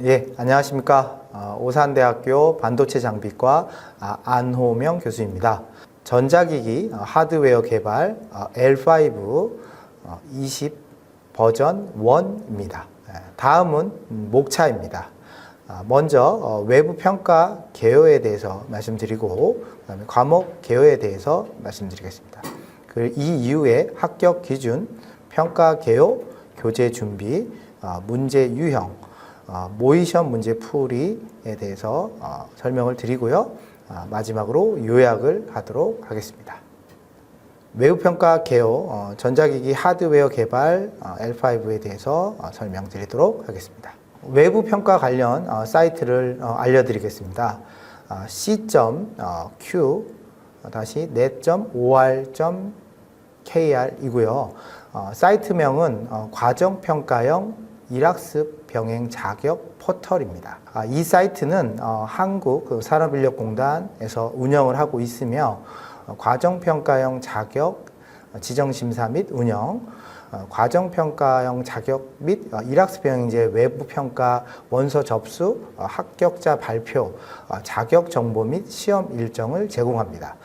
예, 안녕하십니까. 오산대학교 반도체 장비과 안호명 교수입니다. 전자기기 하드웨어 개발 L5 20 버전 1입니다. 다음은 목차입니다. 먼저 외부 평가 개요에 대해서 말씀드리고 그다음에 과목 개요에 대해서 말씀드리겠습니다. 이 이후에 합격 기준, 평가 개요, 교재 준비, 문제 유형, 모의시험 문제 풀이에 대해서 설명을 드리고요. 마지막으로 요약을 하도록 하겠습니다. 외부평가 개요, 전자기기 하드웨어 개발 L5에 대해서 설명드리도록 하겠습니다. 외부평가 관련 사이트를 알려드리겠습니다. c.q-net.or.kr이고요. 사이트명은 과정평가형 일학습 병행 자격 포털입니다. 이 사이트는 한국산업인력공단에서 운영을 하고 있으며 과정평가형 자격 지정심사 및 운영, 과정평가형 자격 및 일학습 병행제 외부평가 원서 접수, 합격자 발표, 자격 정보 및 시험 일정을 제공합니다.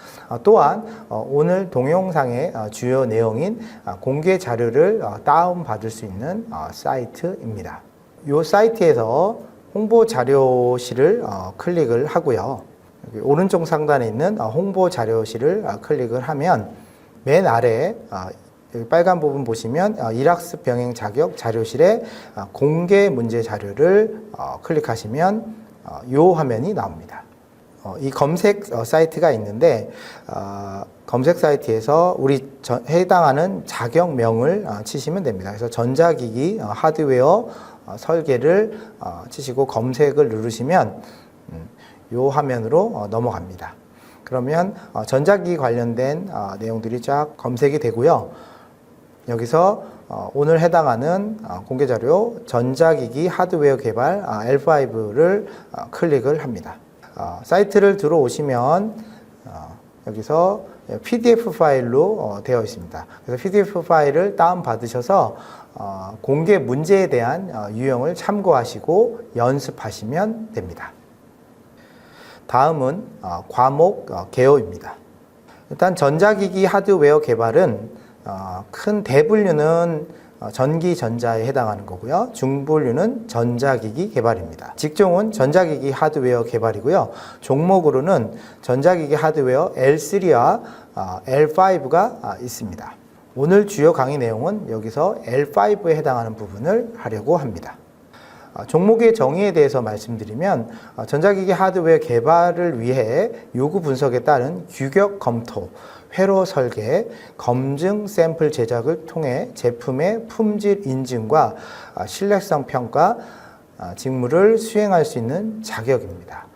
또한 오늘 동영상의 주요 내용인 공개 자료를 다운받을 수 있는 사이트입니다. 이 사이트에서 홍보 자료실을 클릭을 하고요. 오른쪽 상단에 있는 홍보 자료실을 클릭을 하면 맨 아래 여기 빨간 부분 보시면 일학습 병행 자격 자료실에 공개 문제 자료를 클릭하시면 이 화면이 나옵니다. 이 검색 사이트가 있는데 검색 사이트에서 우리 해당하는 자격명을 치시면 됩니다. 그래서 전자기기 하드웨어 설계를 치시고 검색을 누르시면 이 화면으로 넘어갑니다. 그러면 전자기기 관련된 내용들이 쫙 검색이 되고요. 여기서 오늘 해당하는 공개자료 전자기기 하드웨어 개발 L5를 클릭을 합니다. 사이트를 들어오시면 여기서 PDF 파일로 되어 있습니다. 그래서 PDF 파일을 다운받으셔서 공개 문제에 대한 유형을 참고하시고 연습하시면 됩니다. 다음은 과목 개요입니다. 일단 전자기기 하드웨어 개발은 큰 대분류는 전기전자에 해당하는 거고요. 중분류는 전자기기 개발입니다. 직종은 전자기기 하드웨어 개발이고요. 종목으로는 전자기기 하드웨어 L3와 L5가 있습니다. 오늘 주요 강의 내용은 여기서 L5에 해당하는 부분을 하려고 합니다. 종목의 정의에 대해서 말씀드리면 전자기기 하드웨어 개발을 위해 요구 분석에 따른 규격 검토, 회로 설계, 검증 샘플 제작을 통해 제품의 품질 인증과 신뢰성 평가 직무를 수행할 수 있는 자격입니다.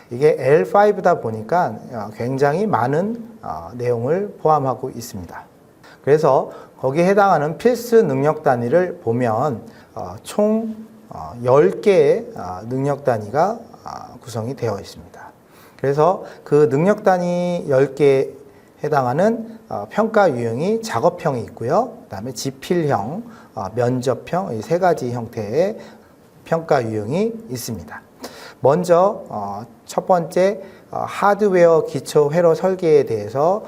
이게 L5다 보니까 굉장히 많은 내용을 포함하고 있습니다. 그래서 거기에 해당하는 필수 능력 단위를 보면 총 10개의 능력 단위가 구성이 되어 있습니다. 그래서 그 능력 단위 10개에 해당하는 평가 유형이 작업형이 있고요. 그 다음에 지필형, 면접형 이 세 가지 형태의 평가 유형이 있습니다. 먼저 첫 번째 하드웨어 기초 회로 설계에 대해서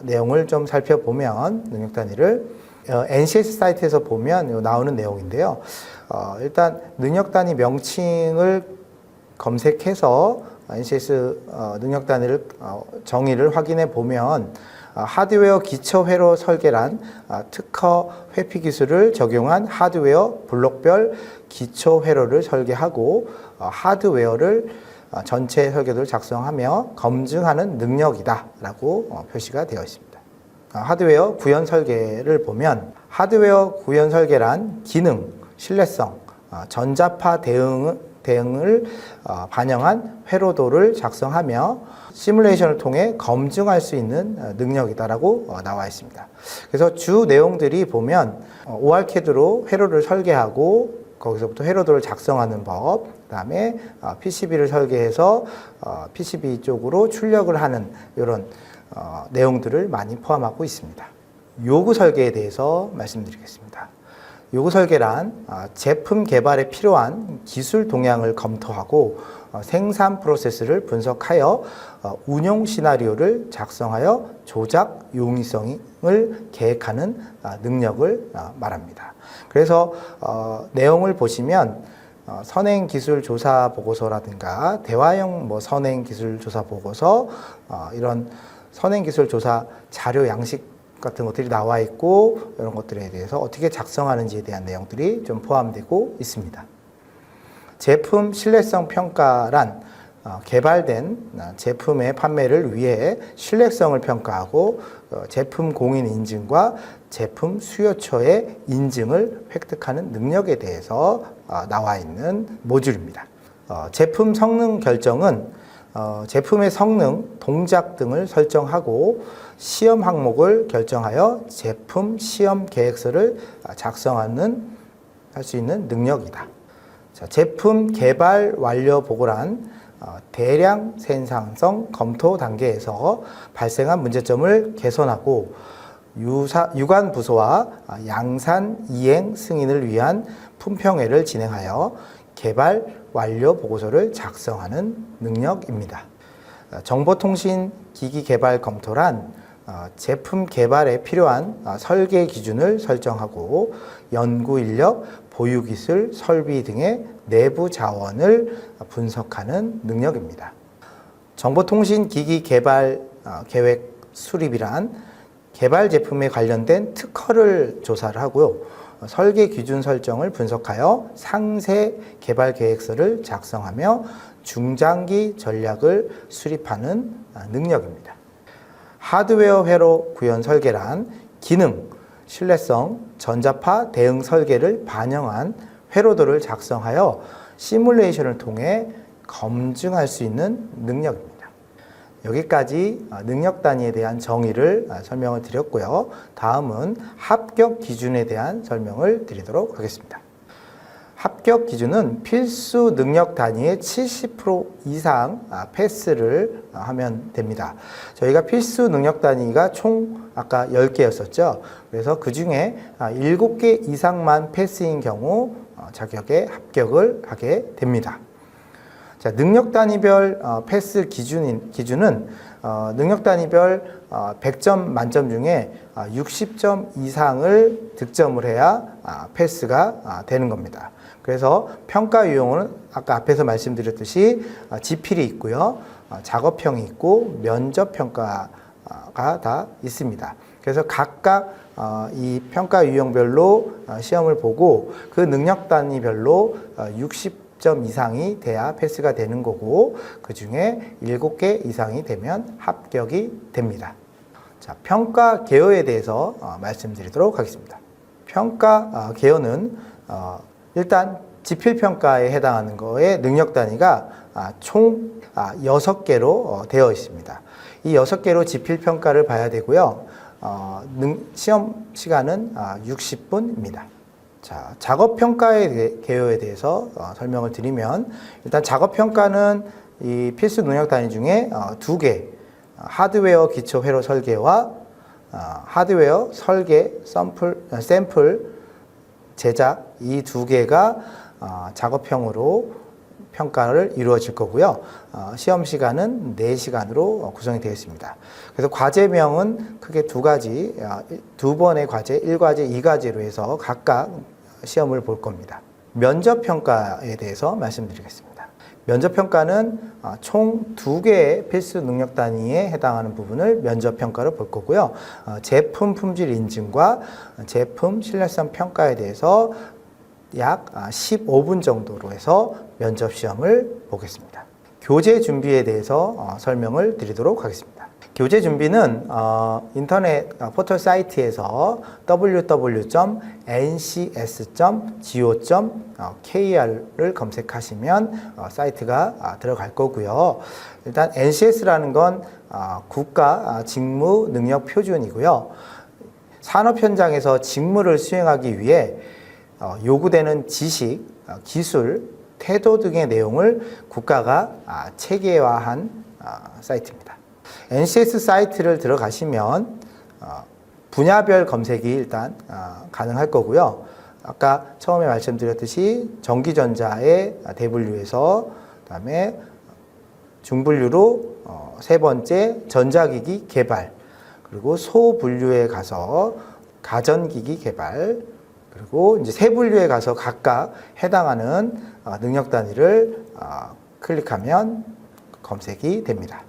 내용을 좀 살펴보면 능력 단위를 NCS 사이트에서 보면 나오는 내용인데요. 일단 능력 단위 명칭을 검색해서 NCS 능력 단위를 정의를 확인해 보면 하드웨어 기초 회로 설계란 특허 회피 기술을 적용한 하드웨어 블록별 기초 회로를 설계하고 하드웨어를 전체 설계도를 작성하며 검증하는 능력이다 라고 표시가 되어 있습니다. 하드웨어 구현 설계를 보면 하드웨어 구현 설계란 기능, 신뢰성, 전자파 대응을 반영한 회로도를 작성하며 시뮬레이션을 통해 검증할 수 있는 능력이다라고 나와 있습니다. 그래서 주 내용들이 보면 ORCAD로 회로를 설계하고 거기서부터 회로도를 작성하는 법, 그 다음에 PCB를 설계해서 PCB 쪽으로 출력을 하는 이런 내용들을 많이 포함하고 있습니다. 요구 설계에 대해서 말씀드리겠습니다. 요구 설계란 제품 개발에 필요한 기술 동향을 검토하고 생산 프로세스를 분석하여 운용 시나리오를 작성하여 조작 용이성을 계획하는 능력을 말합니다. 그래서 내용을 보시면 선행 기술 조사 보고서라든가 대화형 선행 기술 조사 보고서 이런 선행 기술 조사 자료 양식 같은 것들이 나와 있고 이런 것들에 대해서 어떻게 작성하는지에 대한 내용들이 좀 포함되고 있습니다. 제품 신뢰성 평가란 개발된 제품의 판매를 위해 신뢰성을 평가하고 제품 공인 인증과 제품 수요처의 인증을 획득하는 능력에 대해서 나와 있는 모듈입니다. 제품 성능 결정은 제품의 성능, 동작 등을 설정하고 시험 항목을 결정하여 제품 시험 계획서를 작성하는 할 수 있는 능력이다. 자, 제품 개발 완료 보고란 대량 생산성 검토 단계에서 발생한 문제점을 개선하고 유관 부서와 양산 이행 승인을 위한 품평회를 진행하여 개발 완료 보고서를 작성하는 능력입니다. 정보통신 기기 개발 검토란 제품 개발에 필요한 설계 기준을 설정하고 연구 인력, 보유 기술, 설비 등의 내부 자원을 분석하는 능력입니다. 정보통신 기기 개발 계획 수립이란 개발 제품에 관련된 특허를 조사를 하고요. 설계 기준 설정을 분석하여 상세 개발 계획서를 작성하며 중장기 전략을 수립하는 능력입니다. 하드웨어 회로 구현 설계란 기능, 신뢰성, 전자파 대응 설계를 반영한 회로도를 작성하여 시뮬레이션을 통해 검증할 수 있는 능력입니다. 여기까지 능력 단위에 대한 정의를 설명을 드렸고요. 다음은 합격 기준에 대한 설명을 드리도록 하겠습니다. 합격 기준은 필수 능력 단위의 70% 이상 패스를 하면 됩니다. 저희가 필수 능력 단위가 총 아까 10개였었죠. 그래서 그 중에 7개 이상만 패스인 경우 자격에 합격을 하게 됩니다. 자, 능력 단위별 패스 기준은 능력 단위별 100점 만점 중에 60점 이상을 득점을 해야 패스가 되는 겁니다. 그래서 평가 유형은 아까 앞에서 말씀드렸듯이 지필이 있고요. 작업형이 있고 면접 평가가 다 있습니다. 그래서 각각 이 평가 유형별로 시험을 보고 그 능력 단위별로 60점 이상이 돼야 패스가 되는 거고 그 중에 7개 이상이 되면 합격이 됩니다. 자, 평가 개요에 대해서 말씀드리도록 하겠습니다. 평가 개요는 일단 지필평가에 해당하는 거의 능력 단위가 총 6개로 되어 있습니다. 이 6개로 지필평가를 봐야 되고요. 시험 시간은 60분입니다. 자, 작업평가의 개요에 대해서 설명을 드리면 일단 작업평가는 이 필수 능력 단위 중에 2개, 하드웨어 기초 회로 설계와 하드웨어 설계 샘플 제작 이 2개가 작업형으로 평가를 이루어질 거고요. 시험 시간은 4시간으로 구성이 되어 있습니다. 그래서 과제명은 크게 두 번의 과제, 1과제, 2과제로 해서 각각 시험을 볼 겁니다. 면접평가에 대해서 말씀드리겠습니다. 면접평가는 총 2개의 필수 능력 단위에 해당하는 부분을 면접평가로 볼 거고요. 제품 품질 인증과 제품 신뢰성 평가에 대해서 약 15분 정도로 해서 면접시험을 보겠습니다. 교재 준비에 대해서 설명을 드리도록 하겠습니다. 교재 준비는 인터넷 포털 사이트에서 www.ncs.go.kr을 검색하시면 사이트가 들어갈 거고요. 일단 NCS라는 건 국가 직무 능력 표준이고요. 산업 현장에서 직무를 수행하기 위해 요구되는 지식, 기술, 태도 등의 내용을 국가가 체계화한 사이트입니다. NCS 사이트를 들어가시면 분야별 검색이 일단 가능할 거고요. 아까 처음에 말씀드렸듯이 전기전자의 대분류에서 그다음에 중분류로 세 번째 전자기기 개발, 그리고 소분류에 가서 가전기기 개발, 그리고 이제 세 분류에 가서 각각 해당하는 능력 단위를 클릭하면 검색이 됩니다.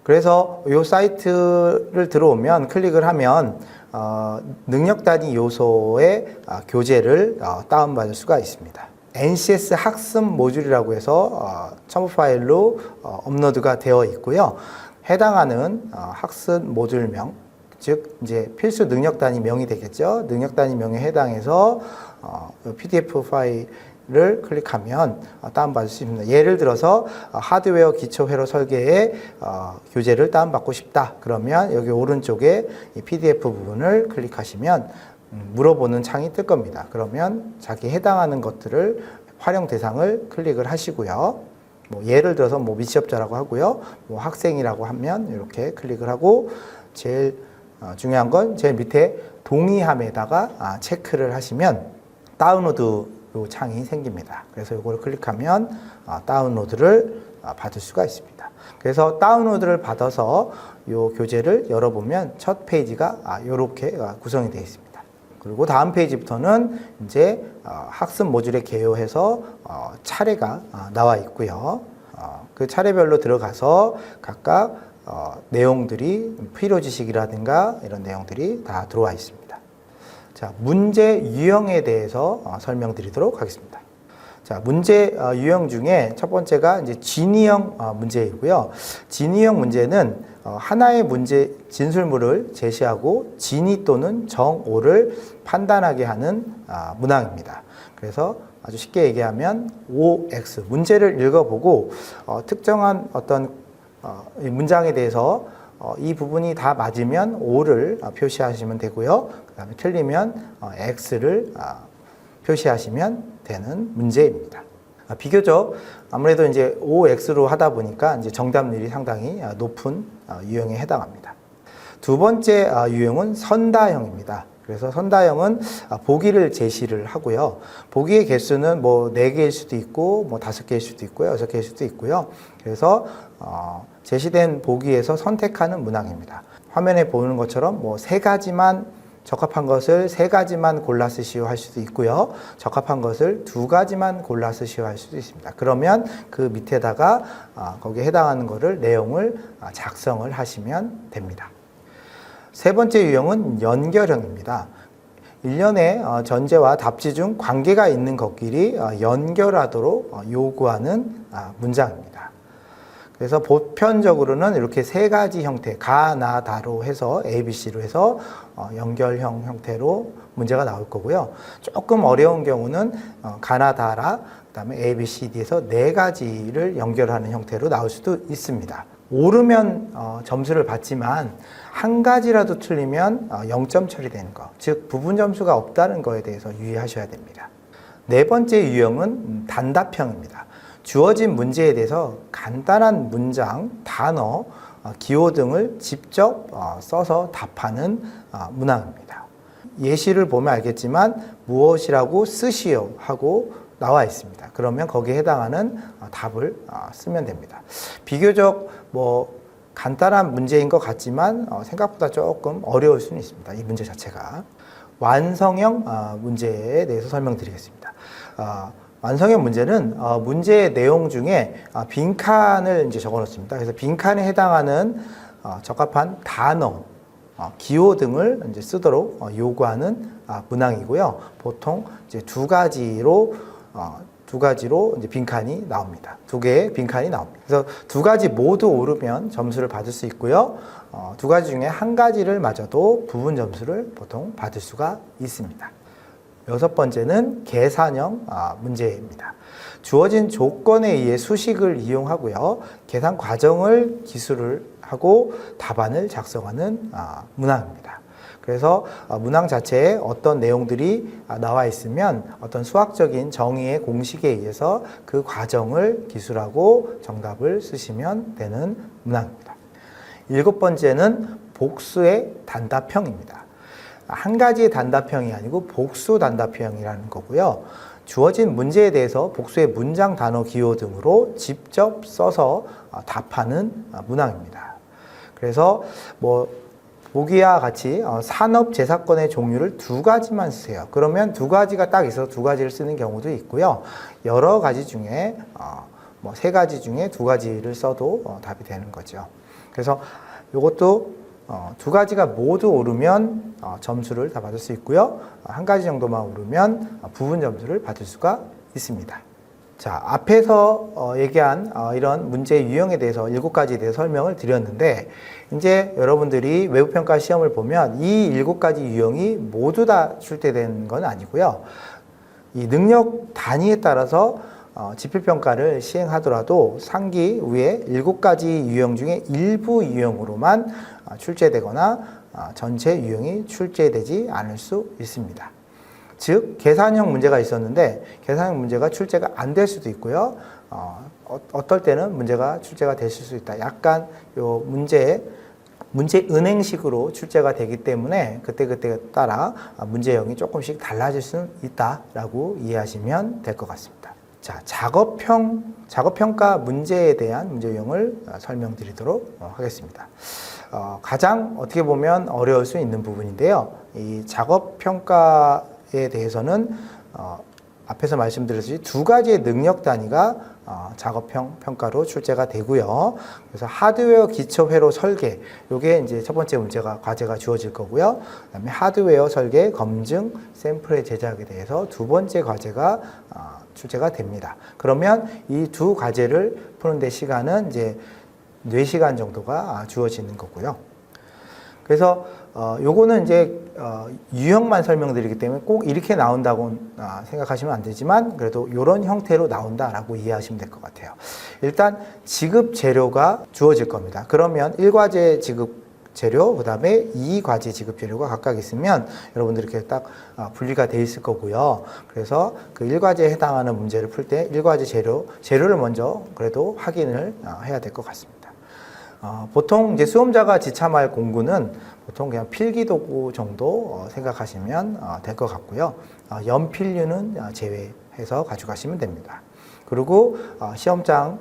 그래서 이 사이트를 들어오면 클릭을 하면 능력 단위 요소의 교재를 다운받을 수가 있습니다. NCS 학습 모듈이라고 해서 첨부 파일로 업로드가 되어 있고요. 해당하는 학습 모듈명, 즉 이제 필수 능력 단위명이 되겠죠. 능력 단위명에 해당해서 PDF 파일을 클릭하면 다운받을 수 있습니다. 예를 들어서 하드웨어 기초 회로 설계의 교재를 다운받고 싶다. 그러면 여기 오른쪽에 이 PDF 부분을 클릭하시면 물어보는 창이 뜰 겁니다. 그러면 자기 해당하는 것들을 활용 대상을 클릭을 하시고요. 뭐 예를 들어서 뭐 미취업자라고 하고요. 뭐 학생이라고 하면 이렇게 클릭을 하고 제일 중요한 건 제일 밑에 동의함에다가 체크를 하시면 다운로드 요 창이 생깁니다. 그래서 이걸 클릭하면 다운로드를 받을 수가 있습니다. 그래서 다운로드를 받아서 요 교재를 열어보면 첫 페이지가 이렇게 구성이 되어 있습니다. 그리고 다음 페이지부터는 이제 학습 모듈에 개요해서 차례가 나와 있고요. 그 차례별로 들어가서 각각 내용들이 필요 지식이라든가 이런 내용들이 다 들어와 있습니다. 자, 문제 유형에 대해서 설명드리도록 하겠습니다. 자, 문제 유형 중에 첫 번째가 이제 진위형 문제이고요. 진위형 문제는 하나의 문제 진술물을 제시하고 진위 또는 정오를 판단하게 하는 문항입니다. 그래서 아주 쉽게 얘기하면 OX 문제를 읽어보고 특정한 어떤 문장에 대해서 이 부분이 다 맞으면 O를 표시하시면 되고요. 그 다음에 틀리면 X를 표시하시면 되는 문제입니다. 비교적 아무래도 이제 OX로 하다 보니까 이제 정답률이 상당히 높은 유형에 해당합니다. 두 번째 유형은 선다형입니다. 그래서 선다형은 보기를 제시를 하고요. 보기의 개수는 뭐 4개일 수도 있고 뭐 5개일 수도 있고요. 6개일 수도 있고요. 그래서 제시된 보기에서 선택하는 문항입니다. 화면에 보는 것처럼 뭐 3가지만 적합한 것을 3가지만 골라 쓰시오 할 수도 있고요. 적합한 것을 2가지만 골라 쓰시오 할 수도 있습니다. 그러면 그 밑에다가 거기에 해당하는 거를 내용을 작성을 하시면 됩니다. 세 번째 유형은 연결형입니다. 일련의 전제와 답지 중 관계가 있는 것끼리 연결하도록 요구하는 문장입니다. 그래서 보편적으로는 이렇게 3가지 형태, 가, 나, 다로 해서 A, B, C로 해서 연결형 형태로 문제가 나올 거고요. 조금 어려운 경우는 가나, 다라, 그 다음에 A, B, C, D에서 4가지를 연결하는 형태로 나올 수도 있습니다. 옳으면 점수를 받지만 한 가지라도 틀리면 0점 처리되는 것, 즉 부분 점수가 없다는 거에 대해서 유의하셔야 됩니다. 네 번째 유형은 단답형입니다. 주어진 문제에 대해서 간단한 문장, 단어, 기호 등을 직접 써서 답하는 문항입니다. 예시를 보면 알겠지만 무엇이라고 쓰시오 하고 나와 있습니다. 그러면 거기에 해당하는 답을 쓰면 됩니다. 비교적 뭐 간단한 문제인 것 같지만 생각보다 조금 어려울 수는 있습니다. 이 문제 자체가. 완성형 문제에 대해서 설명드리겠습니다. 완성형 문제는 문제의 내용 중에 빈칸을 이제 적어놓습니다. 그래서 빈칸에 해당하는 적합한 단어, 기호 등을 이제 쓰도록 요구하는 문항이고요. 보통 이제 두 가지로 이제 빈칸이 나옵니다. 2개의 빈칸이 나옵니다. 그래서 2가지 모두 옳으면 점수를 받을 수 있고요. 2가지 중에 한 가지를 맞아도 부분 점수를 보통 받을 수가 있습니다. 여섯 번째는 계산형 문제입니다. 주어진 조건에 의해 수식을 이용하고요. 계산 과정을 기술을 하고 답안을 작성하는 문항입니다. 그래서 문항 자체에 어떤 내용들이 나와 있으면 어떤 수학적인 정의의 공식에 의해서 그 과정을 기술하고 정답을 쓰시면 되는 문항입니다. 일곱 번째는 복수의 단답형입니다. 한 가지의 단답형이 아니고 복수 단답형이라는 거고요. 주어진 문제에 대해서 복수의 문장, 단어, 기호 등으로 직접 써서 답하는 문항입니다. 그래서 뭐 보기와 같이 산업재사건의 종류를 두 가지만 쓰세요. 그러면 두 가지가 딱 있어서 두 가지를 쓰는 경우도 있고요. 여러 가지 중에 뭐 세 가지 중에 두 가지를 써도 답이 되는 거죠. 그래서 이것도 두 가지가 모두 오르면 점수를 다 받을 수 있고요. 한 가지 정도만 오르면 부분 점수를 받을 수가 있습니다. 자, 앞에서 얘기한 이런 문제 유형에 대해서 7가지에 대해서 설명을 드렸는데, 이제 여러분들이 외부평가 시험을 보면 이 7가지 유형이 모두 다 출제되는 건 아니고요. 이 능력 단위에 따라서 지필평가를 시행하더라도 상기 위에 7가지 유형 중에 일부 유형으로만 출제되거나 전체 유형이 출제되지 않을 수 있습니다. 즉 계산형 문제가 있었는데 계산형 문제가 출제가 안 될 수도 있고요. 어떨 때는 문제가 출제가 되실 수 있다. 약간 요 문제 은행식으로 출제가 되기 때문에 그때그때 따라 문제형이 조금씩 달라질 수 있다라고 이해하시면 될 것 같습니다. 자, 작업평가 문제에 대한 문제 유형을 설명드리도록 하겠습니다. 가장 어떻게 보면 어려울 수 있는 부분인데요. 이 작업평가에 대해서는 앞에서 말씀드렸듯이 두 가지의 능력 단위가 작업형 평가로 출제가 되고요. 그래서 하드웨어 기초 회로 설계, 요게 이제 첫 번째 문제가 과제가 주어질 거고요. 그다음에 하드웨어 설계, 검증, 샘플의 제작에 대해서 두 번째 과제가 출제가 됩니다. 그러면 이 두 과제를 푸는데 시간은 이제 4시간 정도가 주어지는 거고요. 그래서 요거는 이제 유형만 설명드리기 때문에 꼭 이렇게 나온다고 생각하시면 안 되지만 그래도 이런 형태로 나온다라고 이해하시면 될 것 같아요. 일단 지급 재료가 주어질 겁니다. 그러면 1과제 지급 재료, 그 다음에 2과제 지급 재료가 각각 있으면 여러분들 이렇게 딱 분리가 돼 있을 거고요. 그래서 그 1과제에 해당하는 문제를 풀 때 1과제 재료를 먼저 그래도 확인을 해야 될 것 같습니다. 보통 이제 수험자가 지참할 공구는 보통 그냥 필기도구 정도 생각하시면 될 것 같고요. 연필류는 제외해서 가져가시면 됩니다. 그리고 시험장,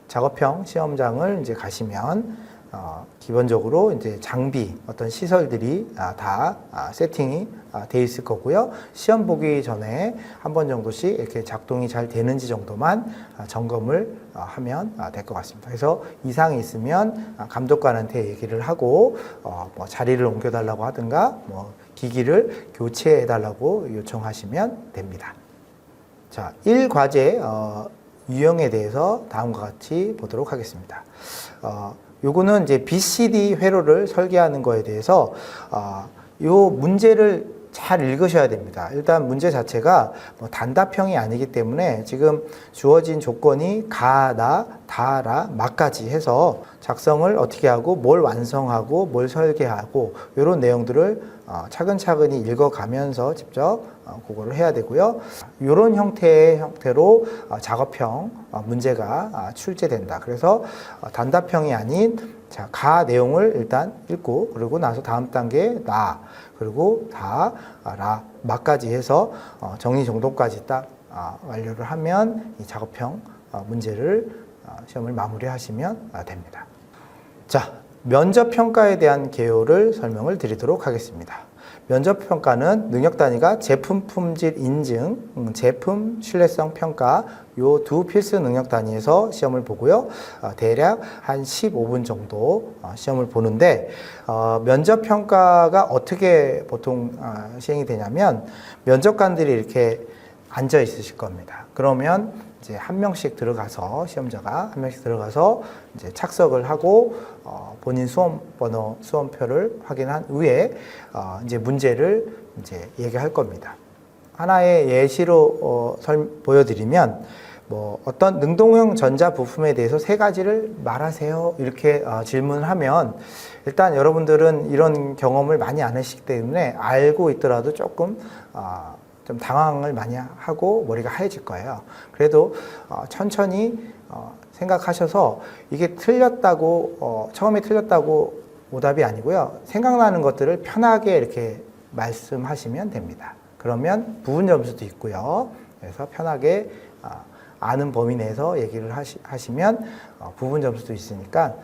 작업형 시험장을 이제 가시면 기본적으로 이제 장비, 어떤 시설들이 다 세팅이 돼 있을 거고요. 시험 보기 전에 한 번 정도씩 이렇게 작동이 잘 되는지 정도만 점검을 하면 될 것 같습니다. 그래서 이상이 있으면 감독관한테 얘기를 하고 뭐 자리를 옮겨달라고 하든가 뭐 기기를 교체해달라고 요청하시면 됩니다. 자, 1과제 유형에 대해서 다음과 같이 보도록 하겠습니다. 요거는 이제 BCD 회로를 설계하는 거에 대해서 요 문제를 잘 읽으셔야 됩니다. 일단 문제 자체가 뭐 단답형이 아니기 때문에 지금 주어진 조건이 가나, 다라, 마까지 해서 작성을 어떻게 하고 뭘 완성하고 뭘 설계하고 이런 내용들을 차근차근히 읽어가면서 직접 그거를 해야 되고요. 이런 형태로 작업형 문제가 출제된다. 그래서 단답형이 아닌 가 내용을 일단 읽고 그리고 나서 다음 단계 나 그리고 다, 라, 마까지 해서 정리정돈까지 딱 완료를 하면 이 작업형 문제를 시험을 마무리하시면 됩니다. 자, 면접평가에 대한 개요를 설명을 드리도록 하겠습니다. 면접평가는 능력 단위가 제품 품질 인증, 제품 신뢰성 평가 요 두 필수 능력 단위에서 시험을 보고요. 대략 한 15분 정도 시험을 보는데 면접평가가 어떻게 보통 시행이 되냐면 면접관들이 이렇게 앉아 있으실 겁니다. 그러면 이제 한 명씩 들어가서 시험자가 한 명씩 들어가서 이제 착석을 하고 본인 수험번호, 수험표를 확인한 후에 이제 문제를 이제 얘기할 겁니다. 하나의 예시로 보여드리면 뭐 어떤 능동형 전자 부품에 대해서 3가지를 말하세요 이렇게 질문을 하면 일단 여러분들은 이런 경험을 많이 안 하시기 때문에 알고 있더라도 조금 좀 당황을 많이 하고 머리가 하얘질 거예요. 그래도 천천히 생각하셔서 이게 틀렸다고 처음에 틀렸다고 오답이 아니고요. 생각나는 것들을 편하게 이렇게 말씀하시면 됩니다. 그러면 부분 점수도 있고요. 그래서 편하게 아는 범위 내에서 얘기를 하시면 부분 점수도 있으니까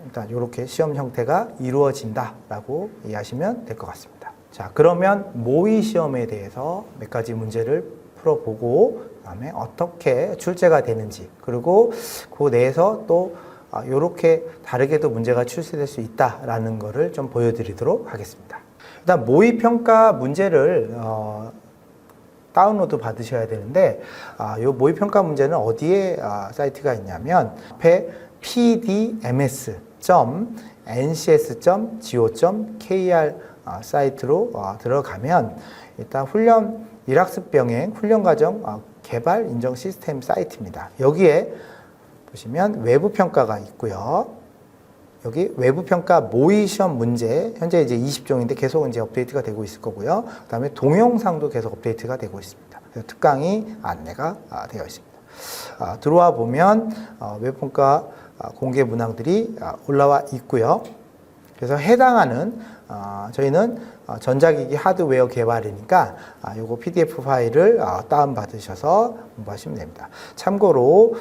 일단 이렇게 시험 형태가 이루어진다라고 이해하시면 될 것 같습니다. 자, 그러면 모의 시험에 대해서 몇 가지 문제를 풀어보고 그다음에 어떻게 출제가 되는지 그리고 그 내에서 또 이렇게 다르게도 문제가 출제될 수 있다라는 것을 좀 보여드리도록 하겠습니다. 일단 모의평가 문제를 다운로드 받으셔야 되는데 이 모의평가 문제는 어디에 사이트가 있냐면 앞에 pdms.ncs.go.kr 사이트로 들어가면 일단 훈련 일학습 병행 훈련과정 개발 인정 시스템 사이트입니다. 여기에 보시면 외부평가가 있고요. 여기 외부평가 모의시험 문제 현재 이제 20종인데 계속 이제 업데이트가 되고 있을 거고요. 그 다음에 동영상도 계속 업데이트가 되고 있습니다. 그래서 특강이 안내가 되어 있습니다. 들어와 보면 외부평가 공개 문항들이 올라와 있고요. 그래서 해당하는 저희는 전자기기 하드웨어 개발이니까 요거 PDF 파일을 다운받으셔서 공부하시면 됩니다. 참고로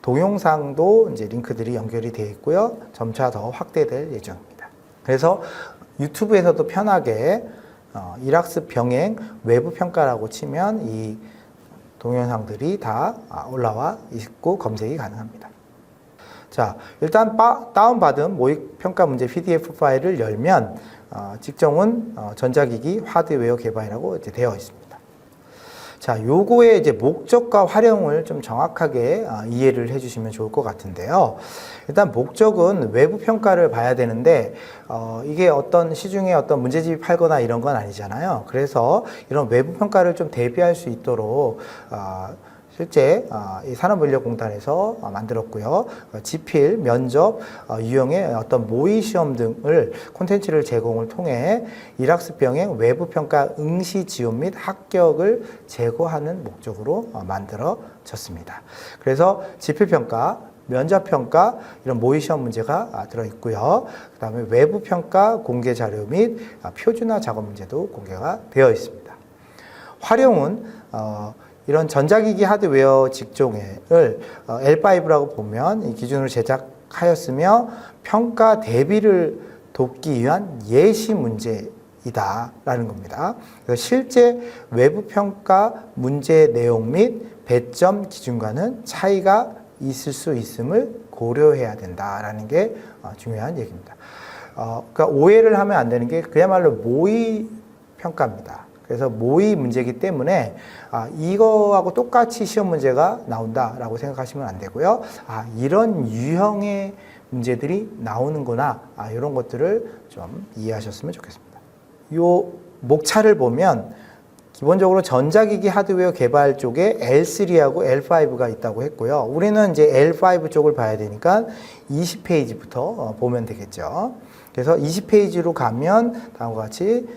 동영상도 이제 링크들이 연결이 되어 있고요. 점차 더 확대될 예정입니다. 그래서 유튜브에서도 편하게 일학습 병행 외부 평가라고 치면 이 동영상들이 다 올라와 있고 검색이 가능합니다. 자, 일단 다운받은 모의평가 문제 PDF 파일을 열면 직종은 전자기기 하드웨어 개발이라고 이제 되어 있습니다. 자, 요거의 이제 목적과 활용을 좀 정확하게 이해를 해주시면 좋을 것 같은데요. 일단 목적은 외부 평가를 봐야 되는데 이게 어떤 시중에 어떤 문제집이 팔거나 이런 건 아니잖아요. 그래서 이런 외부 평가를 좀 대비할 수 있도록 실제 이 산업인력공단에서 만들었고요. 지필, 면접, 유형의 어떤 모의 시험 등을 콘텐츠를 제공을 통해 일학습 병행 외부 평가 응시 지원 및 합격을 제고하는 목적으로 만들어졌습니다. 그래서 지필 평가, 면접 평가 이런 모의 시험 문제가 들어 있고요. 그다음에 외부 평가 공개 자료 및 표준화 작업 문제도 공개가 되어 있습니다. 활용은 이런 전자기기 하드웨어 직종을 L5라고 보면 이 기준으로 제작하였으며 평가 대비를 돕기 위한 예시 문제이다라는 겁니다. 그래서 실제 외부 평가 문제 내용 및 배점 기준과는 차이가 있을 수 있음을 고려해야 된다라는 게 중요한 얘기입니다. 그러니까 오해를 하면 안 되는 게 그야말로 모의 평가입니다. 그래서 모의 문제이기 때문에 이거하고 똑같이 시험 문제가 나온다라고 생각하시면 안 되고요. 이런 유형의 문제들이 나오는구나. 이런 것들을 좀 이해하셨으면 좋겠습니다. 요 목차를 보면 기본적으로 전자기기 하드웨어 개발 쪽에 L3하고 L5가 있다고 했고요. 우리는 이제 L5 쪽을 봐야 되니까 20페이지부터 보면 되겠죠. 그래서 20페이지로 가면 다음과 같이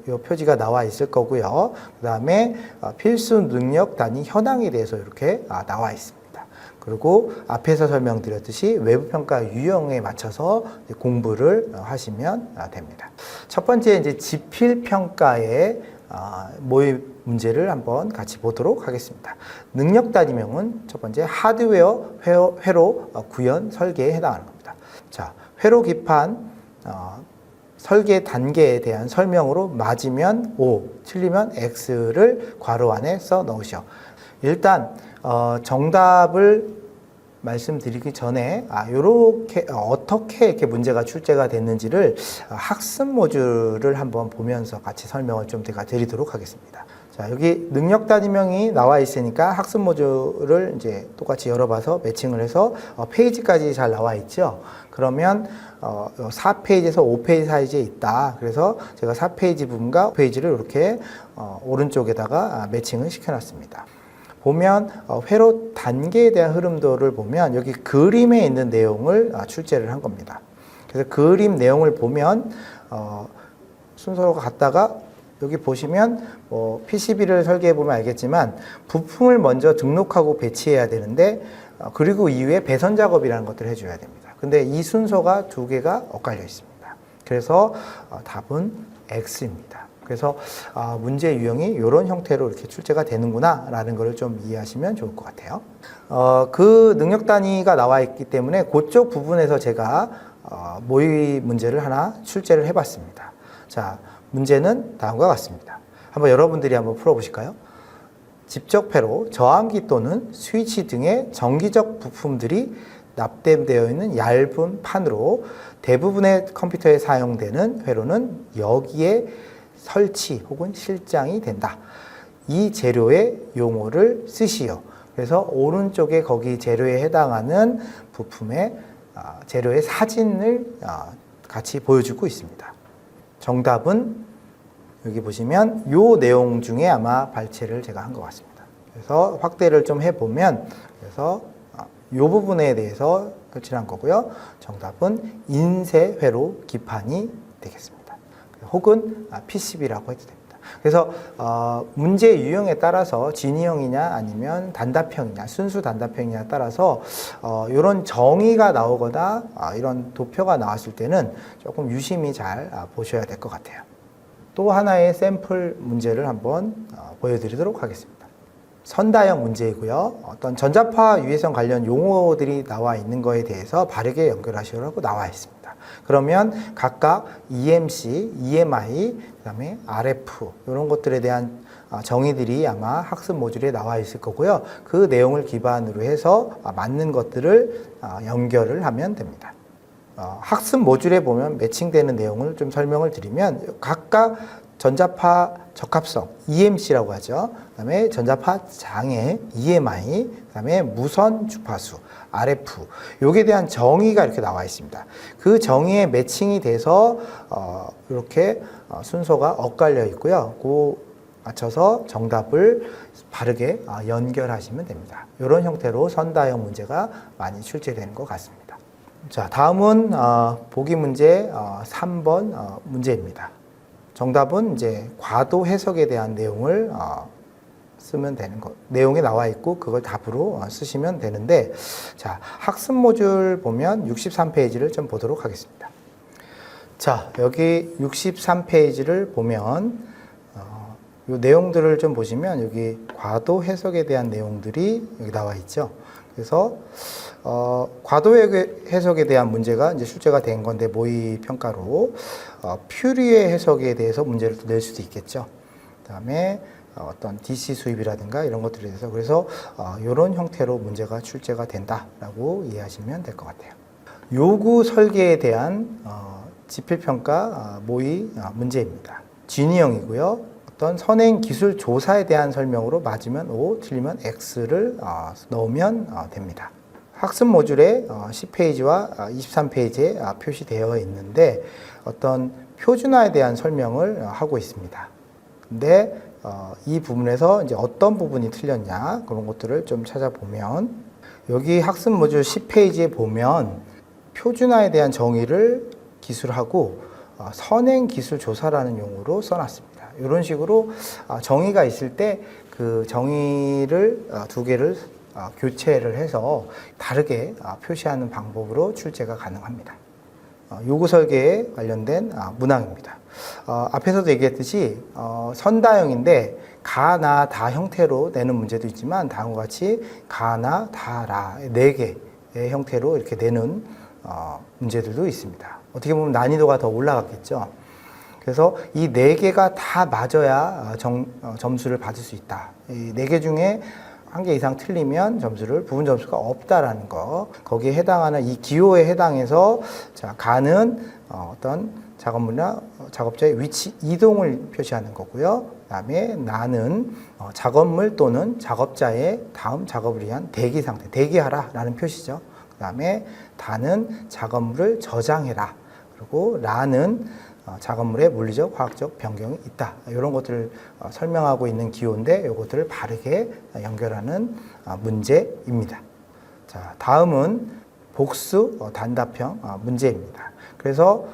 요 표지가 나와 있을 거고요. 그 다음에 필수 능력 단위 현황에 대해서 이렇게 나와 있습니다. 그리고 앞에서 설명드렸듯이 외부평가 유형에 맞춰서 공부를 하시면 됩니다. 첫 번째 이제 지필평가의 모의 문제를 한번 같이 보도록 하겠습니다. 능력 단위명은 첫 번째 하드웨어 회로 구현 설계에 해당하는 겁니다. 자, 회로 기판 설계 단계에 대한 설명으로 맞으면 O, 틀리면 X를 괄호 안에 써 넣으시오. 일단 정답을 말씀드리기 전에 요렇게 어떻게 이렇게 문제가 출제가 됐는지를 학습 모듈을 한번 보면서 같이 설명을 좀 제가 드리도록 하겠습니다. 자, 여기 능력 단위명이 나와 있으니까 학습 모듈을 이제 똑같이 열어봐서 매칭을 해서 페이지까지 잘 나와 있죠. 그러면 4페이지에서 5페이지 사이즈에 있다. 그래서 제가 4페이지 부분과 5페이지를 이렇게 오른쪽에다가 매칭을 시켜놨습니다. 보면 회로 단계에 대한 흐름도를 보면 여기 그림에 있는 내용을 출제를 한 겁니다. 그래서 그림 내용을 보면 순서가 갔다가 여기 보시면 PCB를 설계해 보면 알겠지만 부품을 먼저 등록하고 배치해야 되는데 그리고 이후에 배선 작업이라는 것들을 해줘야 됩니다. 근데 이 순서가 두 개가 엇갈려 있습니다. 그래서 답은 X입니다. 그래서 문제 유형이 이런 형태로 이렇게 출제가 되는구나 라는 것을 좀 이해하시면 좋을 것 같아요. 그 능력 단위가 나와 있기 때문에 그쪽 부분에서 제가 모의 문제를 하나 출제를 해봤습니다. 자, 문제는 다음과 같습니다. 한번 여러분들이 한번 풀어보실까요? 집적회로 저항기 또는 스위치 등의 정기적 부품들이 납땜되어 있는 얇은 판으로 대부분의 컴퓨터에 사용되는 회로는 여기에 설치 혹은 실장이 된다. 이 재료의 용어를 쓰시오. 그래서 오른쪽에 거기 재료에 해당하는 부품의 재료의 사진을 같이 보여주고 있습니다. 정답은 여기 보시면 이 내용 중에 아마 발췌를 제가 한 것 같습니다. 그래서 확대를 좀 해보면 그래서 이 부분에 대해서 설치를 한 거고요. 정답은 인쇄회로 기판이 되겠습니다. 혹은 PCB라고 해도 됩니다. 그래서 문제 유형에 따라서 진위형이냐 아니면 단답형이냐 순수 단답형이냐에 따라서 이런 정의가 나오거나 이런 도표가 나왔을 때는 조금 유심히 잘 보셔야 될 것 같아요. 또 하나의 샘플 문제를 한번 보여드리도록 하겠습니다. 선다형 문제이고요. 어떤 전자파 유해성 관련 용어들이 나와 있는 거에 대해서 바르게 연결하시라고 나와 있습니다. 그러면 각각 EMC, EMI, 그 다음에 RF 이런 것들에 대한 정의들이 아마 학습 모듈에 나와 있을 거고요. 그 내용을 기반으로 해서 맞는 것들을 연결을 하면 됩니다. 학습 모듈에 보면 매칭되는 내용을 좀 설명을 드리면 각각 전자파 적합성, EMC라고 하죠. 그 다음에 전자파 장애, EMI, 그 다음에 무선 주파수, RF. 요게 대한 정의가 이렇게 나와 있습니다. 그 정의에 매칭이 돼서, 이렇게 순서가 엇갈려 있고요. 그 맞춰서 정답을 바르게 연결하시면 됩니다. 이런 형태로 선다형 문제가 많이 출제되는 것 같습니다. 자, 다음은 보기 문제 3번 문제입니다. 정답은 이제 과도 해석에 대한 내용을 쓰면 되는 것, 내용이 나와 있고 그걸 답으로 쓰시면 되는데, 자, 학습 모듈 보면 63페이지를 좀 보도록 하겠습니다. 자, 여기 63페이지를 보면 이 내용들을 좀 보시면 여기 과도 해석에 대한 내용들이 여기 나와 있죠. 그래서 과도 해석에 대한 문제가 이제 출제가 된 건데 모의 평가로 퓨리의 해석에 대해서 문제를 또 낼 수도 있겠죠. 그다음에 어떤 DC 수입이라든가 이런 것들에 대해서 그래서 이런 형태로 문제가 출제가 된다라고 이해하시면 될 것 같아요. 요구 설계에 대한 지필평가 모의 문제입니다. 진위형이고요. 어떤 선행 기술 조사에 대한 설명으로 맞으면 O, 틀리면 X를 넣으면 됩니다. 학습 모듈에 10페이지와 23페이지에 표시되어 있는데 어떤 표준화에 대한 설명을 하고 있습니다. 근데 이 부분에서 이제 어떤 부분이 틀렸냐 그런 것들을 좀 찾아보면 여기 학습 모듈 10페이지에 보면 표준화에 대한 정의를 기술하고 선행 기술 조사라는 용어로 써놨습니다. 이런 식으로 정의가 있을 때 그 정의를 두 개를 교체를 해서 다르게 표시하는 방법으로 출제가 가능합니다. 요구 설계에 관련된 문항입니다. 앞에서도 얘기했듯이 선다형인데 가, 나, 다 형태로 내는 문제도 있지만 다음과 같이 가, 나, 다, 라 4개의 형태로 이렇게 내는 문제들도 있습니다. 어떻게 보면 난이도가 더 올라갔겠죠. 그래서 이 4개가 다 맞아야 점수를 받을 수 있다. 이 4개 중에 1개 이상 틀리면 부분 점수가 없다라는 거. 거기에 해당하는 이 기호에 해당해서 자, 가는 어떤 작업물이나 작업자의 위치 이동을 표시하는 거고요. 그다음에 나는 작업물 또는 작업자의 다음 작업을 위한 대기 상태, 대기하라라는 표시죠. 그다음에 다는 작업물을 저장해라. 그리고 라는 작업물의 물리적, 화학적 변경이 있다. 이런 것들을 설명하고 있는 기호인데 이것들을 바르게 연결하는 문제입니다. 자, 다음은 복수 단답형 문제입니다. 그래서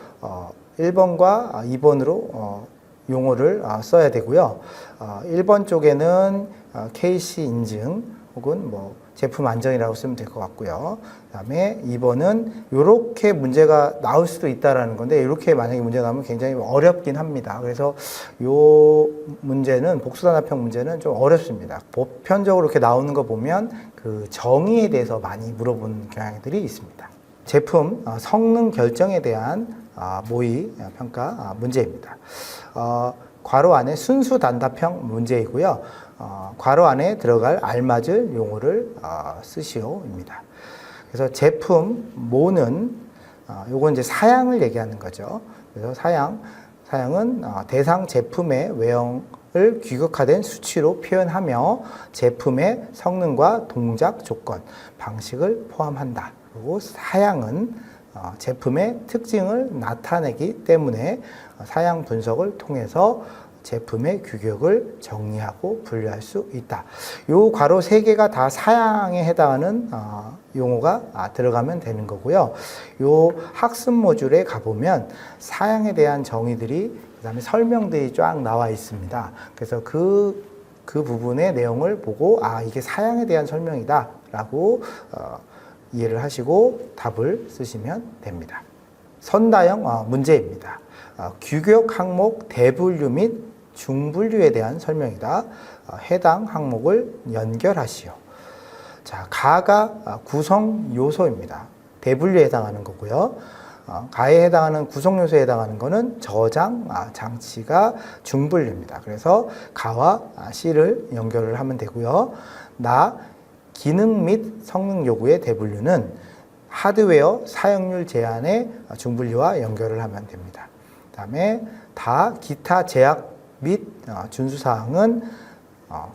1번과 2번으로 용어를 써야 되고요. 1번 쪽에는 KC 인증 혹은 뭐 제품 안정이라고 쓰면 될 것 같고요. 그다음에 2번은 이렇게 문제가 나올 수도 있다라는 건데 이렇게 만약에 문제가 나오면 굉장히 어렵긴 합니다. 그래서 요 문제는 복수단답형 문제는 좀 어렵습니다. 보편적으로 이렇게 나오는 거 보면 그 정의에 대해서 많이 물어보는 경향들이 있습니다. 제품 성능 결정에 대한 모의 평가 문제입니다. 괄호 안에 순수 단답형 문제이고요. 괄호 안에 들어갈 알맞을 용어를 쓰시오입니다. 그래서 제품 모는 요건 이제 사양을 얘기하는 거죠. 그래서 사양은 대상 제품의 외형을 규격화된 수치로 표현하며 제품의 성능과 동작 조건, 방식을 포함한다. 그리고 사양은 제품의 특징을 나타내기 때문에 사양 분석을 통해서 제품의 규격을 정리하고 분류할 수 있다. 요 괄호 3개가 다 사양에 해당하는 용어가 들어가면 되는 거고요. 요 학습 모듈에 가보면 사양에 대한 정의들이 그다음에 설명들이 쫙 나와 있습니다. 그래서 그 부분의 내용을 보고 이게 사양에 대한 설명이다라고 이해를 하시고 답을 쓰시면 됩니다. 선다형 문제입니다. 규격 항목 대분류 및 중분류에 대한 설명이다. 해당 항목을 연결하시오. 자, 가가 구성 요소입니다. 대분류에 해당하는 거고요. 가에 해당하는 구성 요소에 해당하는 거는 저장 장치가 중분류입니다. 그래서 가와 C를 연결을 하면 되고요. 기능 및 성능 요구의 대분류는 하드웨어 사용률 제한의 중분류와 연결을 하면 됩니다. 그 다음에 기타 제약 및 준수사항은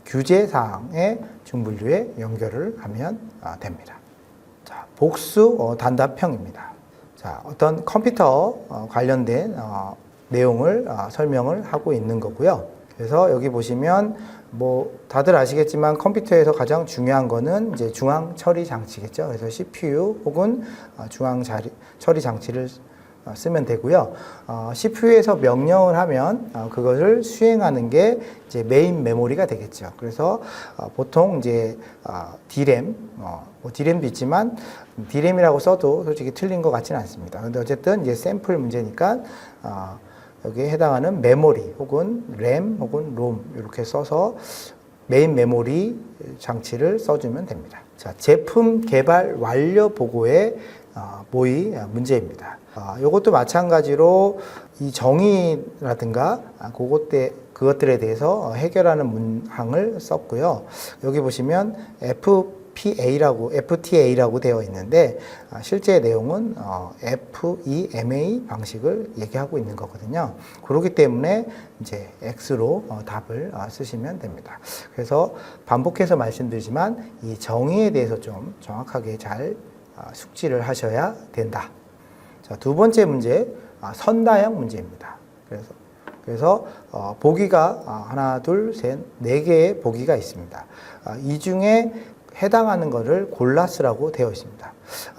규제사항의 중분류에 연결을 하면 됩니다. 자, 복수 단답형입니다. 자, 어떤 컴퓨터 관련된 내용을 설명을 하고 있는 거고요. 그래서 여기 보시면 뭐 다들 아시겠지만 컴퓨터에서 가장 중요한 거는 이제 중앙 처리 장치겠죠. 그래서 CPU 혹은 중앙 처리 장치를 쓰면 되고요. CPU에서 명령을 하면 그것을 수행하는 게 이제 메인 메모리가 되겠죠. 그래서 보통 이제 D램, D램도 있지만 D램이라고 써도 솔직히 틀린 것 같지는 않습니다. 근데 어쨌든 이제 샘플 문제니까 여기에 해당하는 메모리 혹은 램 혹은 롬 이렇게 써서 메인 메모리 장치를 써주면 됩니다. 자, 제품 개발 완료 보고의 모의 문제입니다. 이것도 마찬가지로 이 정의라든가 그것들에 대해서 해결하는 문항을 썼고요. 여기 보시면 FTA라고 되어 있는데 실제 내용은 FEMA 방식을 얘기하고 있는 거거든요. 그렇기 때문에 이제 X로 답을 쓰시면 됩니다. 그래서 반복해서 말씀드리지만 이 정의에 대해서 좀 정확하게 잘 숙지를 하셔야 된다. 자, 두 번째 문제, 선다형 문제입니다. 그래서 보기가 하나, 둘, 셋, 4개의 보기가 있습니다. 이 중에 해당하는 것을 골라 쓰라고 되어 있습니다.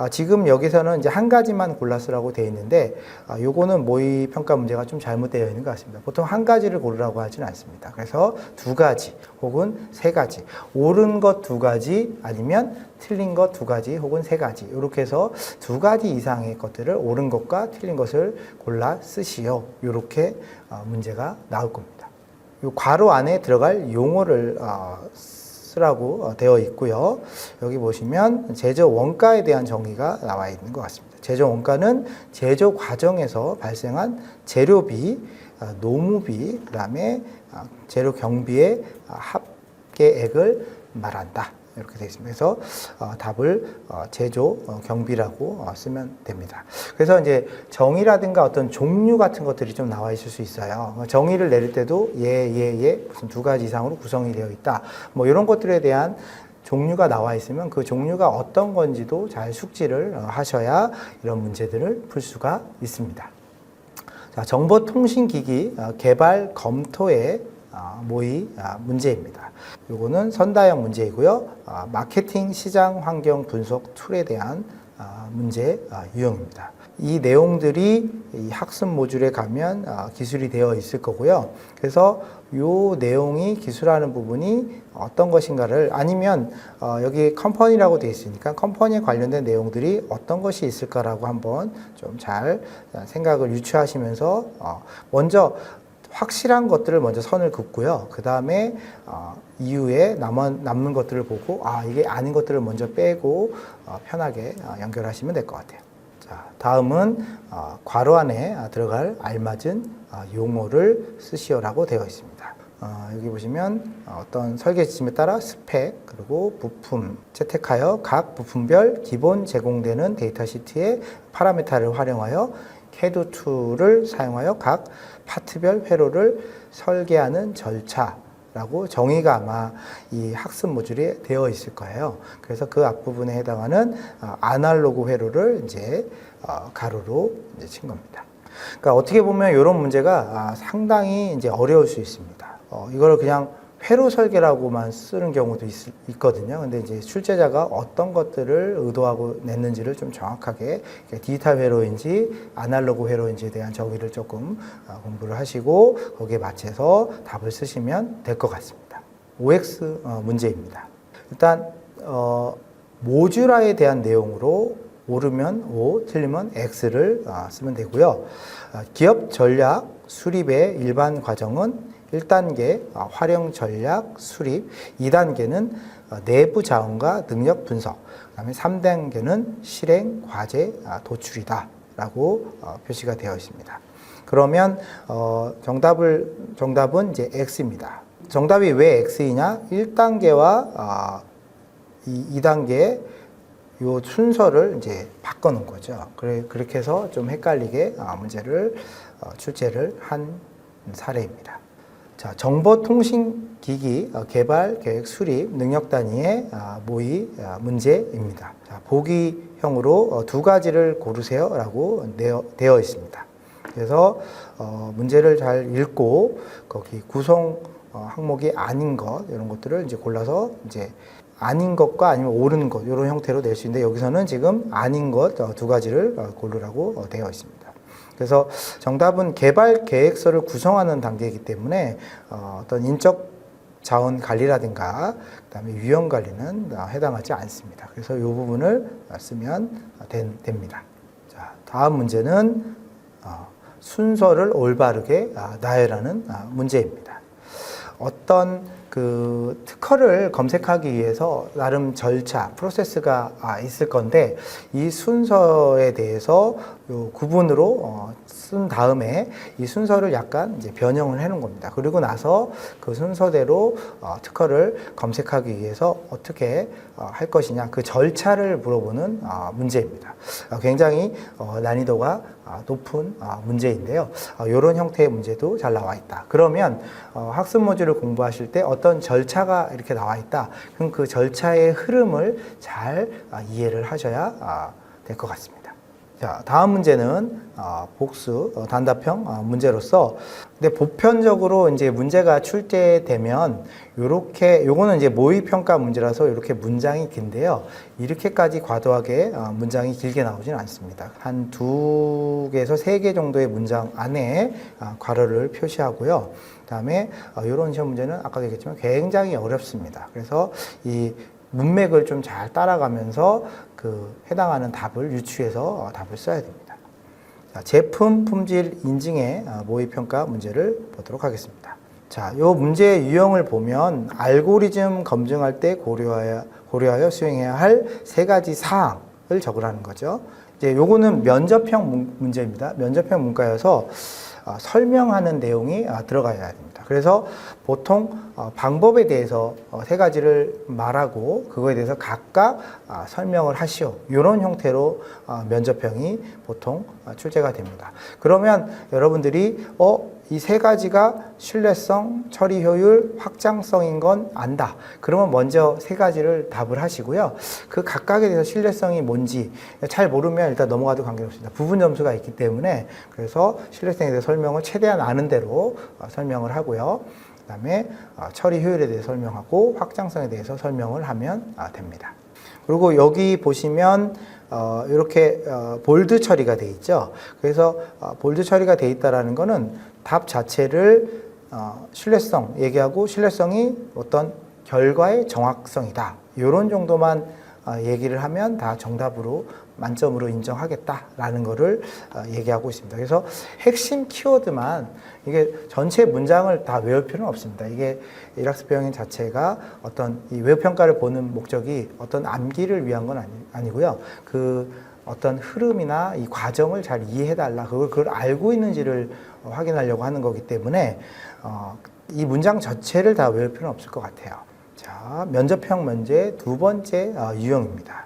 지금 여기서는 이제 한 가지만 골라 쓰라고 되어 있는데 요거는 모의 평가 문제가 좀 잘못되어 있는 것 같습니다. 보통 한 가지를 고르라고 하지는 않습니다. 그래서 2가지 혹은 3가지, 옳은 것 2가지 아니면 틀린 것 2가지 혹은 3가지 이렇게 해서 2가지 이상의 것들을 옳은 것과 틀린 것을 골라 쓰시오. 이렇게 문제가 나올 겁니다. 요 괄호 안에 들어갈 용어를 쓰라고 되어 있고요. 여기 보시면 제조 원가에 대한 정의가 나와 있는 것 같습니다. 제조 원가는 제조 과정에서 발생한 재료비, 노무비, 그다음에 재료 경비의 합계액을 말한다. 이렇게 되어 있습니다. 그래서 답을 제조 경비라고 쓰면 됩니다. 그래서 이제 정의라든가 어떤 종류 같은 것들이 좀 나와 있을 수 있어요. 정의를 내릴 때도 무슨 2가지 이상으로 구성이 되어 있다. 뭐 이런 것들에 대한 종류가 나와 있으면 그 종류가 어떤 건지도 잘 숙지를 하셔야 이런 문제들을 풀 수가 있습니다. 자, 정보통신기기 개발 검토의 모의 문제입니다. 요거는 선다형 문제이고요. 마케팅 시장 환경 분석 툴에 대한 문제 유형입니다. 이 내용들이 이 학습 모듈에 가면 기술이 되어 있을 거고요. 그래서 이 내용이 기술하는 부분이 어떤 것인가를, 아니면 여기 컴퍼니라고 되어 있으니까 컴퍼니에 관련된 내용들이 어떤 것이 있을까라고 한번 좀 잘 생각을 유추하시면서 먼저 확실한 것들을 먼저 선을 긋고요. 그 다음에 이후에 남는 것들을 보고 이게 아닌 것들을 먼저 빼고 편하게 연결하시면 될 것 같아요. 자, 다음은 괄호 안에 들어갈 알맞은 용어를 쓰시오라고 되어 있습니다. 여기 보시면 어떤 설계 지침에 따라 스펙 그리고 부품 채택하여 각 부품별 기본 제공되는 데이터 시트의 파라미터를 활용하여 CAD 툴을 사용하여 각 파트별 회로를 설계하는 절차라고 정의가 아마 이 학습 모듈에 되어 있을 거예요. 그래서 그 앞부분에 해당하는 아날로그 회로를 이제 가로로 이제 친 겁니다. 그러니까 어떻게 보면 이런 문제가 상당히 이제 어려울 수 있습니다. 이거를 그냥 회로 설계라고만 쓰는 경우도 있거든요. 근데 이제 출제자가 어떤 것들을 의도하고 냈는지를 좀 정확하게 디지털 회로인지 아날로그 회로인지에 대한 정의를 조금 공부를 하시고 거기에 맞춰서 답을 쓰시면 될 것 같습니다. OX 문제입니다. 일단 모듈화에 대한 내용으로 옳으면 O, 틀리면 X를 쓰면 되고요. 기업 전략 수립의 일반 과정은 1단계 활용 전략 수립, 2단계는 내부 자원과 능력 분석, 그 다음에 3단계는 실행 과제 도출이다 라고 표시가 되어 있습니다. 그러면 정답은 이제 X입니다. 정답이 왜 X이냐? 1단계와 2단계 요 순서를 이제 바꿔놓은 거죠. 그렇게 해서 좀 헷갈리게 문제를 출제를 한 사례입니다. 자, 정보통신기기 개발 계획 수립 능력 단위의 모의 문제입니다. 자, 보기형으로 두 가지를 고르세요라고 되어 있습니다. 그래서 문제를 잘 읽고 거기 구성 항목이 아닌 것 이런 것들을 이제 골라서 이제 아닌 것과 아니면 옳은 것 이런 형태로 낼 수 있는데 여기서는 지금 아닌 것 두 가지를 고르라고 되어 있습니다. 그래서 정답은 개발 계획서를 구성하는 단계이기 때문에 어떤 인적 자원 관리라든가 그다음에 위험 관리는 해당하지 않습니다. 그래서 이 부분을 쓰면 됩니다. 자, 다음 문제는 순서를 올바르게 나열하는 문제입니다. 어떤 그 특허를 검색하기 위해서 나름 절차, 프로세스가 있을 건데 이 순서에 대해서 요 구분으로 쓴 다음에 이 순서를 약간 이제 변형을 해놓은 겁니다. 그리고 나서 그 순서대로 특허를 검색하기 위해서 어떻게 할 것이냐 그 절차를 물어보는 문제입니다. 굉장히 난이도가 높은 문제인데요. 이런 형태의 문제도 잘 나와 있다. 그러면 학습 모듈을 공부하실 때 어떤 절차가 이렇게 나와 있다. 그럼 그 절차의 흐름을 잘 이해를 하셔야 될 것 같습니다. 자, 다음 문제는 복수 단답형 문제로서, 근데 보편적으로 이제 문제가 출제되면 요거는 이제 모의 평가 문제라서 이렇게 문장이 긴데요. 이렇게까지 과도하게 문장이 길게 나오지는 않습니다. 한 2개에서 3개 정도의 문장 안에 괄호를 표시하고요. 그다음에 이런 시험 문제는 아까 얘기했지만 굉장히 어렵습니다. 그래서 이 문맥을 좀 잘 따라가면서 그 해당하는 답을 유추해서 답을 써야 됩니다. 자, 제품 품질 인증의 모의평가 문제를 보도록 하겠습니다. 자, 요 문제의 유형을 보면 알고리즘 검증할 때 고려하여 수행해야 할 3가지 사항을 적으라는 거죠. 이제 요거는 면접형 문제입니다. 면접형 문과여서 설명하는 내용이 들어가야 됩니다. 그래서 보통 방법에 대해서 3가지를 말하고 그거에 대해서 각각 설명을 하시오. 이런 형태로 면접형이 보통 출제가 됩니다. 그러면 여러분들이 이 3가지가 신뢰성, 처리 효율, 확장성인 건 안다. 그러면 먼저 3가지를 답을 하시고요. 그 각각에 대해서 신뢰성이 뭔지 잘 모르면 일단 넘어가도 관계없습니다. 부분 점수가 있기 때문에 그래서 신뢰성에 대해서 설명을 최대한 아는 대로 설명을 하고요. 그 다음에 처리 효율에 대해서 설명하고 확장성에 대해서 설명을 하면 됩니다. 그리고 여기 보시면 이렇게 볼드 처리가 돼 있죠. 그래서 볼드 처리가 돼 있다라는 거는 답 자체를 신뢰성 얘기하고 신뢰성이 어떤 결과의 정확성이다. 이런 정도만 얘기를 하면 다 정답으로 만점으로 인정하겠다라는 거를 얘기하고 있습니다. 그래서 핵심 키워드만 이게 전체 문장을 다 외울 필요는 없습니다. 이게 일학습 병행 자체가 어떤 이 외부 평가를 보는 목적이 어떤 암기를 위한 건 아니고요. 그 어떤 흐름이나 이 과정을 잘 이해해달라, 그걸 알고 있는지를 확인하려고 하는 거기 때문에 이 문장 전체를 다 외울 필요는 없을 것 같아요. 자, 면접형 문제 두 번째 유형입니다.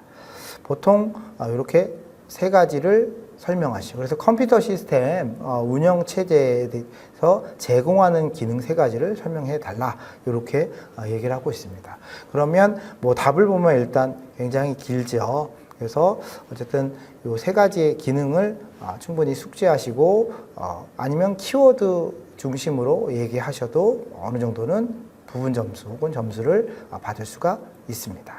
보통 이렇게 세 가지를 설명하시죠. 그래서 컴퓨터 시스템 운영 체제에 대해서 제공하는 기능 세 가지를 설명해 달라, 이렇게 얘기를 하고 있습니다. 그러면 뭐 답을 보면 일단 굉장히 길죠. 그래서 어쨌든 이 세 가지의 기능을 충분히 숙지하시고 아니면 키워드 중심으로 얘기하셔도 어느 정도는 부분 점수 혹은 점수를 받을 수가 있습니다.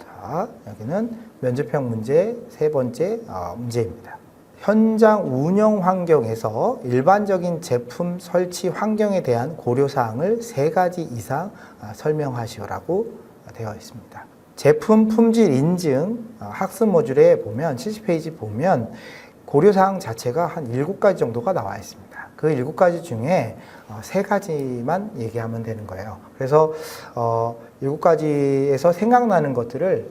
자, 여기는 면접형 문제 세 번째 문제입니다. 현장 운영 환경에서 일반적인 제품 설치 환경에 대한 고려사항을 세 가지 이상 설명하시오라고 되어 있습니다. 제품 품질 인증 학습 모듈에 보면 70페이지 보면 고려사항 자체가 한 7가지 정도가 나와 있습니다. 그 7가지 중에 3가지만 얘기하면 되는 거예요. 그래서 7가지에서 생각나는 것들을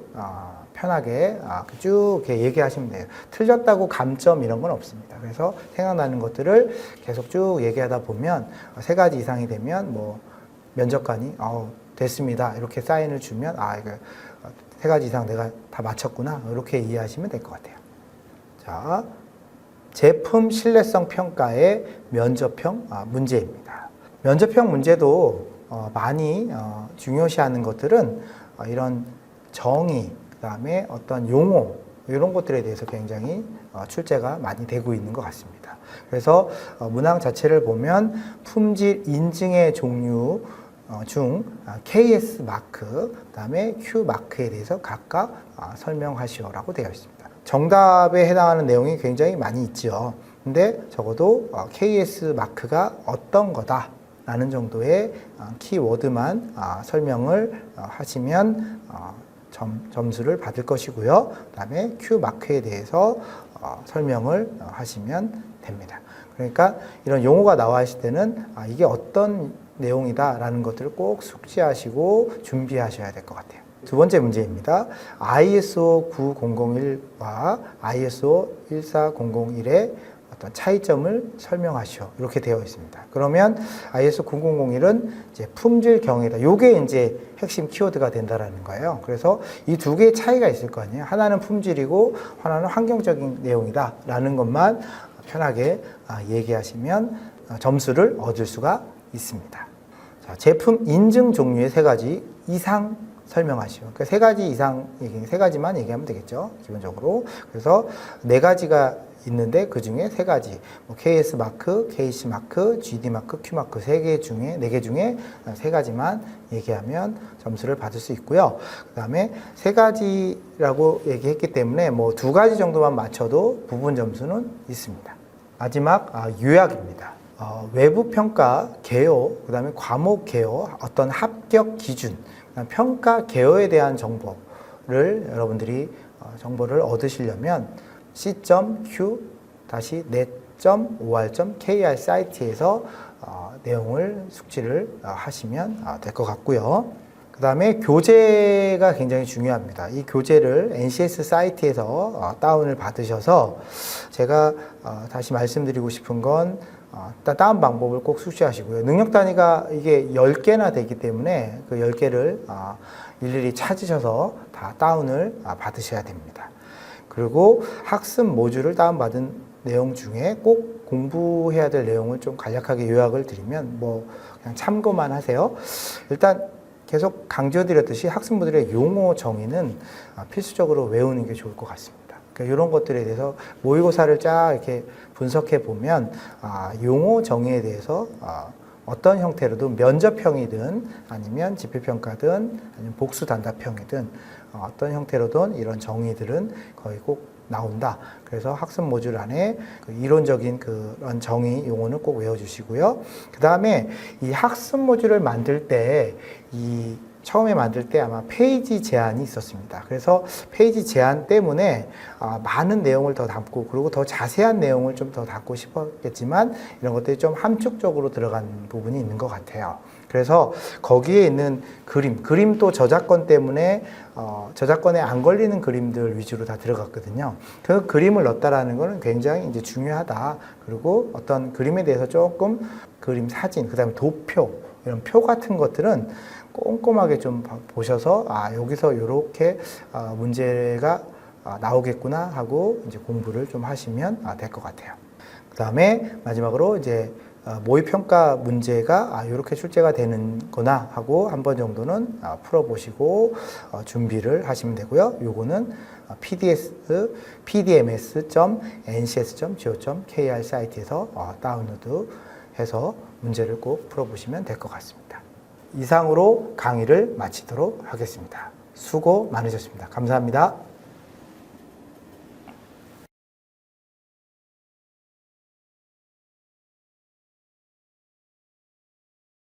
편하게 쭉 이렇게 얘기하시면 돼요. 틀렸다고 감점 이런 건 없습니다. 그래서 생각나는 것들을 계속 쭉 얘기하다 보면 3가지 이상이 되면 뭐 면접관이 됐습니다, 이렇게 사인을 주면 이거 3가지 이상 내가 다 맞췄구나, 이렇게 이해하시면 될 것 같아요. 자, 제품 신뢰성 평가의 면접형 문제입니다. 면접형 문제도 많이 중요시하는 것들은 이런 정의, 그 다음에 어떤 용어, 이런 것들에 대해서 굉장히 출제가 많이 되고 있는 것 같습니다. 그래서 문항 자체를 보면 품질 인증의 종류 중 KS 마크, 그 다음에 Q 마크에 대해서 각각 설명하시오라고 되어 있습니다. 정답에 해당하는 내용이 굉장히 많이 있죠. 근데 적어도 KS 마크가 어떤 거다 라는 정도의 키워드만 설명을 하시면 점수를 받을 것이고요. 그 다음에 Q 마크에 대해서 설명을 하시면 됩니다. 그러니까 이런 용어가 나와 있을 때는 이게 어떤 내용이다 라는 것들을 꼭 숙지하시고 준비하셔야 될 것 같아요. 두 번째 문제입니다. ISO 9001과 ISO 14001의 어떤 차이점을 설명하시오, 이렇게 되어 있습니다. 그러면 ISO 9001은 이제 품질 경영이다. 요게 이제 핵심 키워드가 된다라는 거예요. 그래서 이 두 개의 차이가 있을 거 아니에요. 하나는 품질이고 하나는 환경적인 내용이다라는 것만 편하게 얘기하시면 점수를 얻을 수가 있습니다. 자, 제품 인증 종류의 3가지 이상 설명하시오. 그러니까 3가지 이상 얘기, 3가지만 얘기하면 되겠죠, 기본적으로. 그래서 4가지가 있는데 그 중에 3가지, KS 마크, KC 마크, GD 마크, Q 마크 4개 중에 3가지만 얘기하면 점수를 받을 수 있고요. 그 다음에 3가지라고 얘기했기 때문에 뭐 2가지 정도만 맞춰도 부분 점수는 있습니다. 마지막 요약입니다. 외부 평가 개요, 그 다음에 과목 개요, 어떤 합격 기준, 평가 개요에 대한 정보를 여러분들이 정보를 얻으시려면 c.q-net.or.kr 사이트에서 내용을 숙지를 하시면 될 것 같고요. 그 다음에 교재가 굉장히 중요합니다. 이 교재를 NCS 사이트에서 다운을 받으셔서 제가 다시 말씀드리고 싶은 건 다운 방법을 꼭 숙지하시고요. 능력 단위가 이게 10개나 되기 때문에 그 10개를 일일이 찾으셔서 다 다운을 받으셔야 됩니다. 그리고 학습 모듈을 다운받은 내용 중에 꼭 공부해야 될 내용을 좀 간략하게 요약을 드리면 뭐 그냥 참고만 하세요. 일단 계속 강조드렸듯이 학습 모듈의 용어 정의는 필수적으로 외우는 게 좋을 것 같습니다. 그러니까 이런 것들에 대해서 모의고사를 쫙 이렇게 분석해 보면 용어 정의에 대해서 어떤 형태로든 면접형이든 아니면 지필평가든 아니면 복수 단답형이든 어떤 형태로든 이런 정의들은 거의 꼭 나온다. 그래서 학습 모듈 안에 그 이론적인 그런 정의 용어는 꼭 외워주시고요. 그 다음에 이 학습 모듈을 만들 때 처음에 만들 때 아마 페이지 제한이 있었습니다. 그래서 페이지 제한 때문에 많은 내용을 더 담고 그리고 더 자세한 내용을 좀 더 담고 싶었겠지만 이런 것들이 좀 함축적으로 들어간 부분이 있는 것 같아요. 그래서 거기에 있는 그림도 저작권 때문에 저작권에 안 걸리는 그림들 위주로 다 들어갔거든요. 그 그림을 넣었다라는 것은 굉장히 이제 중요하다. 그리고 어떤 그림에 대해서 조금 그림 사진, 그다음에 도표, 이런 표 같은 것들은 꼼꼼하게 좀 보셔서 여기서 이렇게 문제가 나오겠구나 하고 이제 공부를 좀 하시면 될 것 같아요. 그다음에 마지막으로 이제 모의평가 문제가 이렇게 출제가 되는구나 하고 한 번 정도는 풀어보시고 준비를 하시면 되고요. 요거는 pdms.ncs.go.kr 사이트에서 다운로드해서 문제를 꼭 풀어보시면 될 것 같습니다. 이상으로 강의를 마치도록 하겠습니다. 수고 많으셨습니다. 감사합니다.